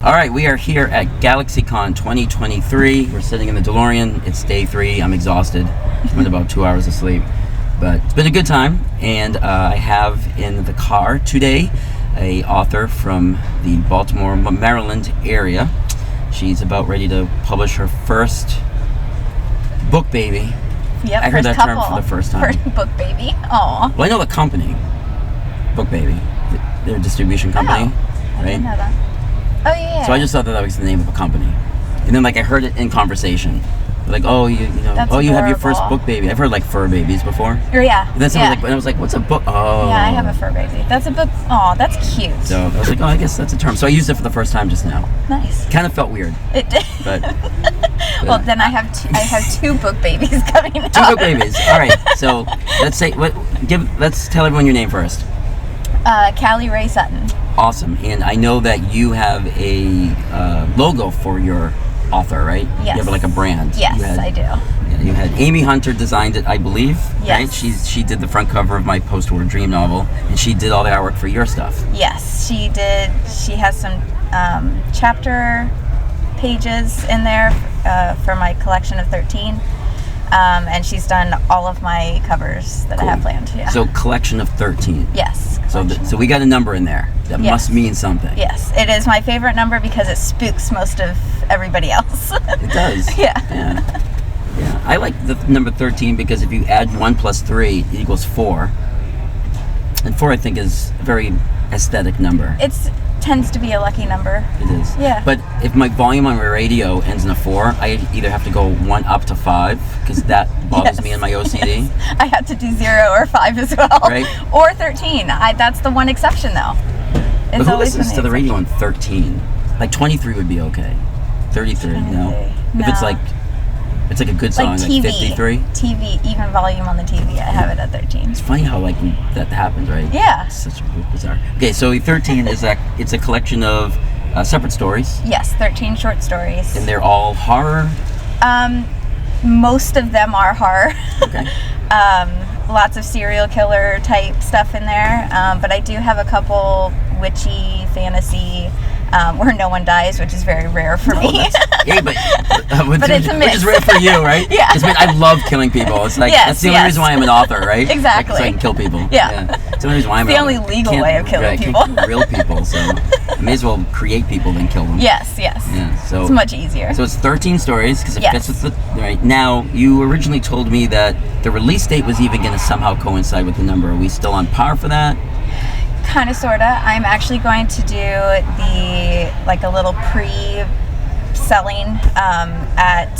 All right, we are here at GalaxyCon 2023. We're sitting in the DeLorean. It's day 3. I'm exhausted. I'm in about 2 hours of sleep. But it's been a good time. And I have in the car today a author from the Baltimore, Maryland area. She's about ready to publish her first book baby. Yep, I heard that term for the first time. First book baby. Aw. Well, I know the company, Book Baby. They're a distribution company, I right? didn't know that. Oh, yeah. So I just thought that was the name of a company. And then, like, I heard it in conversation. Like, oh, you know, That's oh, you have your first adorable. book baby. I've heard, like, fur babies before. Yeah. And then someone I was like, what's a book? Oh. Yeah, I have a fur baby. That's a book. Aw, that's cute. So I was like, oh, I guess that's a term. So I used it for the first time just now. Nice. Kind of felt weird. It did. But Well, then I have two book babies coming up. 2 book babies. All right. So let's tell everyone your name first. Callie Ray Sutton. Awesome. And I know that you have a logo for your author, right? Yes. You have like a brand. Yes, I do. Yeah, you had Amy Hunter designed it, I believe. Yes. Right? She did the front cover of my post-war dream novel, and she did all the artwork for your stuff. Yes, she did. She has some chapter pages in there for my collection of 13. And she's done all of my covers that I have planned. Yeah. So collection of 13. Yes. So we got a number in there. That must mean something. Yes, it is my favorite number because it spooks most of everybody else. It does. Yeah. Yeah. I like the number 13 because if you add 1 plus 3, it equals 4. And 4, I think, is a very aesthetic number. It tends to be a lucky number. It is. Yeah. But if my volume on my radio ends in a 4, I either have to go 1 up to 5 because that bothers me in my OCD. Yes. I have to do 0 or 5 as well. Right. Or 13. That's the one exception, though. But who listens to the radio on 13? Like 23 would be okay. 33, no. If it's like a good song, like TV, 53. TV, even volume on the TV, I have it at 13. It's funny how that happens, right? Yeah. It's such bizarre. Okay, so 13 is it's a collection of separate stories. Yes, 13 short stories. And they're all horror? Most of them are horror. Okay. Lots of serial killer type stuff in there. But I do have a couple witchy, fantasy, where no one dies, which is very rare for me. Yeah, but it's a mix. Which is rare for you, right? Yeah. I love killing people. It's like that's the only reason why I'm an author, right? Exactly. Like, so I can kill people. Yeah. It's the only reason why I'm the only legal way of killing people. I can't kill real people, so I may as well create people than kill them. Yes. Yeah. So it's much easier. So it's 13 stories because it Yes. fits with the right. Now you originally told me that the release date was even going to somehow coincide with the number. Are we still on par for that? Kind of, sorta. I'm actually going to do a little pre-selling at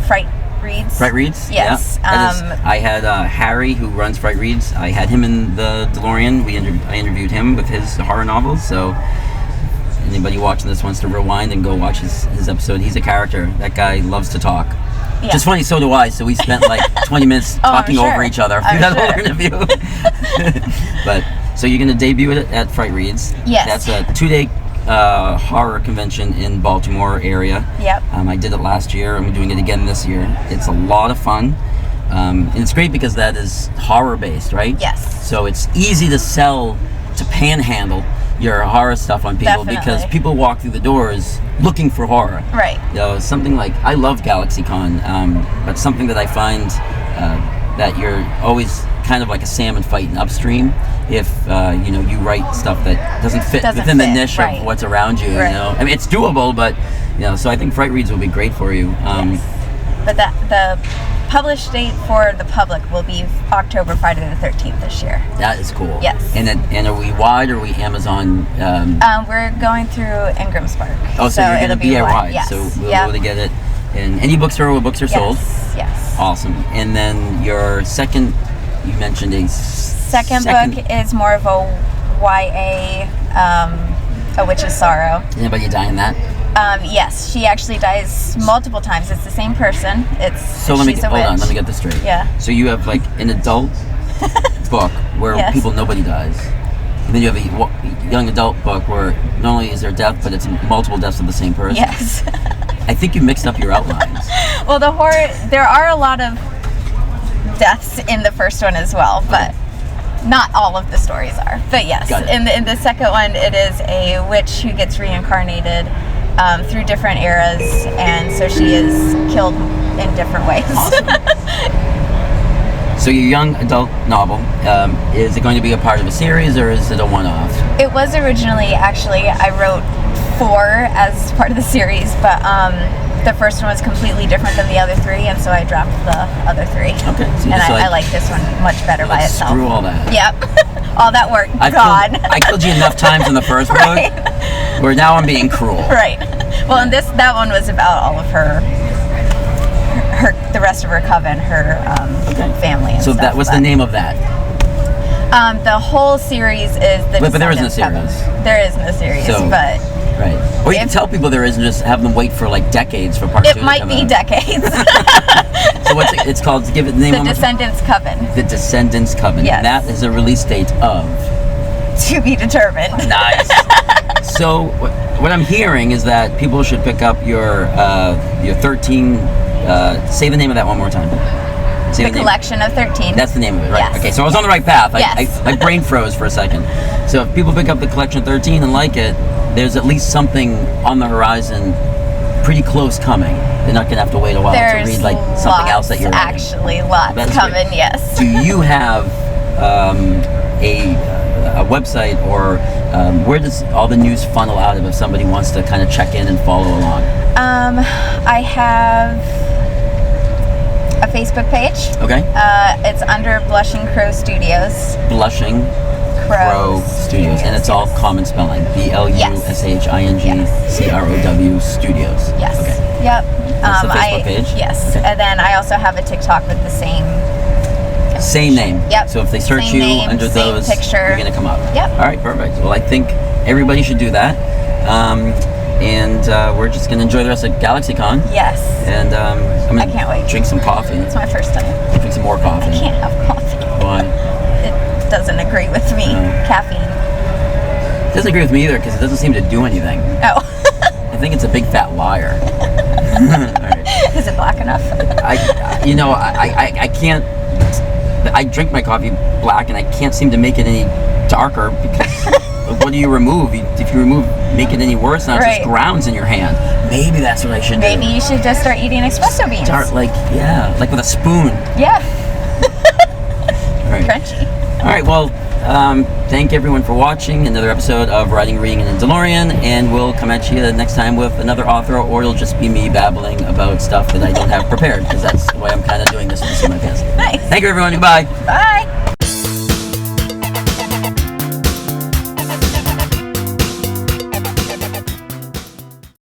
Fright Reads. Fright Reads? Yes. Yeah. I had Harry, who runs Fright Reads. I had him in the DeLorean. I interviewed him with his horror novels. So anybody watching this wants to rewind and go watch his episode. He's a character. That guy loves to talk. Yeah. Just funny, so do I. So we spent like 20 minutes talking over each other through that whole interview. But so you're going to debut it at Fright Reads. Yes. That's a 2-day horror convention in Baltimore area. Yep. I did it last year. I'm doing it again this year. It's a lot of fun. And it's great because that is horror based, right? Yes. So it's easy to sell, to panhandle your horror stuff on people. Definitely. Because people walk through the doors looking for horror. Right. Something like, I love GalaxyCon, but something that I find that you're always kind of like a salmon fighting upstream if you write stuff that doesn't fit within the niche of what's around you. Right. You know, I mean, it's doable, but so I think Fright Reads will be great for you. Yes. But the published date for the public will be October, Friday the 13th this year. That is cool. Yes. And are we wide or are we Amazon? We're going through Ingramspark. Oh, so you're going to be wide. Yes. So we'll be able to get it in any bookstore where books are sold. Yes. Awesome. And then your second, you mentioned a second book is more of a YA, A Witch's Sorrow. Is anybody die in that? Yes, she actually dies multiple times. It's the same person. Hold on, let me get this straight. Yeah. So you have like an adult book where nobody dies. And then you have a young adult book where not only is there death, but it's multiple deaths of the same person. Yes. I think you mixed up your outlines. Well, there are a lot of deaths in the first one as well, but not all of the stories are. But yes, in the second one, it is a witch who gets reincarnated through different eras, and so she is killed in different ways. Awesome. So your young adult novel, is it going to be a part of a series, or is it a one-off? It was originally, actually, I wrote 4 as part of the series, but the first one was completely different than the other 3, and so I dropped the other 3. Okay. So And I like this one much better by itself. Screw all that. Yep. All that work, gone. I killed you enough times in the first book, Right. where now I'm being cruel. Right. Well, and that one was about all of her the rest of her coven, her family and So stuff. that was the name of that. The whole series is the But there is no Descendants series. Coven. There is no series, So- but Right. Or you can tell people there is and just have them wait for like decades for part 2 it to might come be out. decades. So what's it's called? To give it the name The one more time. Descendants Coven. The Descendants Coven. Yes. And that is a release date of. To be determined. Nice. So what I'm hearing is that people should pick up your 13. Say the name of that one more time. Say The name. collection of 13. That's the name of it, right? Yes. Okay, so I was on the right path. Yes. My brain froze for a second. So if people pick up the collection 13 and like it, there's at least something on the horizon pretty close coming. They're not going to have to wait a while There's to read like something else that you're writing. actually lots That's coming, great. yes. Do you have a website, or where does all the news funnel out of if somebody wants to kind of check in and follow along? I have a Facebook page. Okay. It's under Blushing Crow Studios. Blushing Crow Studios, and it's all common spelling. BLUSHINGCROW Studios. Yes. Okay. Yep. That's the Facebook page? Yes. Okay. And then I also have a TikTok with the same. Same name. Yep. So if they search Same you name, under same those, picture. you're gonna come up. Yep. All right. Perfect. Well, I think everybody should do that. And we're just gonna enjoy the rest of GalaxyCon. Yes. And I'm gonna I can't wait. drink some coffee. It's my first time. Drink some more coffee. I can't have coffee. Why? It doesn't agree with me. No. Caffeine. It doesn't agree with me either because it doesn't seem to do anything. Oh. I think it's a big fat liar. All right. Is it black enough? I can't. I drink my coffee black, and I can't seem to make it any darker because what do you remove? If you make it any worse, now it Right. just grounds in your hand. Maybe that's what I should do. Maybe you should just start eating espresso beans. Start like with a spoon. Yeah. All right. Crunchy. All right. Well, thank everyone for watching another episode of Writing, Reading, and DeLorean, and we'll come at you next time with another author, or it'll just be me babbling about stuff that I don't have prepared because that's the way I'm kind of doing this in my past. Nice. Thank you, everyone. Goodbye. Bye.